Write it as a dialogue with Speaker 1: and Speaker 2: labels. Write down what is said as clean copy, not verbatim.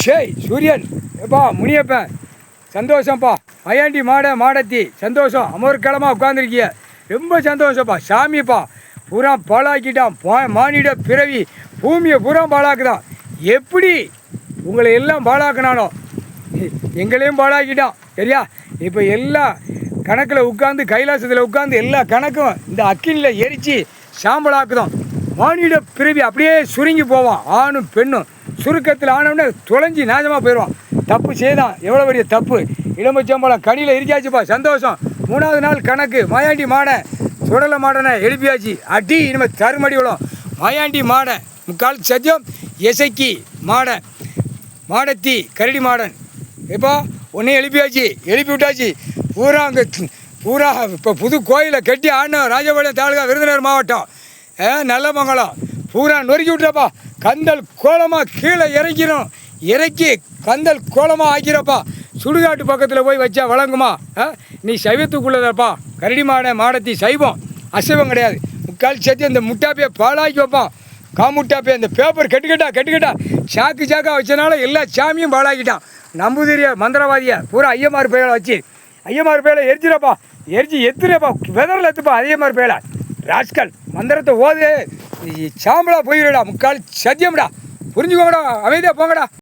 Speaker 1: ஷேய் சூரியன் எப்பா முனியப்பன் சந்தோஷம்ப்பா. மயாண்டி மாடத்தி சந்தோஷம். அமர்க்களமாக உட்காந்துருக்கிய ரொம்ப சந்தோஷம்ப்பா. சாமிப்பா பூரா பாழாக்கிட்டான். மானிட பிறவி பூமியை பூரா பாழாக்குதான். எப்படி உங்களை எல்லாம் பாழாக்கினானோ எங்களையும் பாழாக்கிட்டான் சரியா. இப்போ எல்லா கணக்கில் உட்காந்து கைலாசத்தில் உட்காந்து எல்லா கணக்கும் இந்த அக்கினியில் எரித்து சாம்பலாக்குதான். மானிட பிறவி அப்படியே சுருங்கி போவான். ஆணும் பெண்ணும் சுருக்கத்தில் ஆனவுடனே தொலைஞ்சி நாசமாக போயிடுவான். தப்பு செய்தான். எவ்வளோ பெரிய தப்பு. இளம்பச்சம்பளம் கனியில் இருக்காச்சுப்பா. சந்தோஷம். 3வது நாள் கணக்கு. மாயாண்டி மாடை சுடலை மாடனை எழுப்பியாச்சு. அடி இனிமேல் தருமடி விடும். மாயாண்டி மாடை முக்கால் சத்தியம் எசைக்கி மாடை மாடத்தி கரடி மாடன் இப்போ ஒன்றையும் எழுப்பியாச்சு. எழுப்பி விட்டாச்சு. பூரா அங்கே பூரா இப்போ புது கோயிலை கட்டி ஆடினோம். ராஜபாளையம் தாலுகா விருதுநகர் மாவட்டம் நல்லமங்கலம் பூரா நொறுக்கி விட்டுறப்பா. கந்தல் கோலமாக கீழே இறக்கி கந்தல் கோலமாக ஆக்கிறப்பா. சுடுகாட்டு பக்கத்தில் போய் வச்சா வழங்குமா? நீ சைவத்துக்குள்ளதப்பா. கரடி மாடத்தி சைவம், அசைவம் கிடையாது. முக்கால் சேர்த்து அந்த முட்டாப்பையை பாலாக்கி வைப்பான். காமுட்டாப்பே அந்த பேப்பர் கட்டுக்கட்டா சாக்கா வச்சனால எல்லா சாமியும் பாழாக்கிட்டான். நம்பூதிரிய மந்திரவாதியை பூரா ஐயமார் பேரை வச்சு ஐயமார் பேரை எரிச்சிடப்பா. எத்துறப்பா வெதரில் எத்துப்பா. ஐயமார் பேரை ராஸ்கல் மந்திரத்தை ஓது சாம்பலா போயிடுடா. முக்கால் சத்தியம்டா. புரிஞ்சுக்கோங்கடா. அமைதியாக போங்கடா.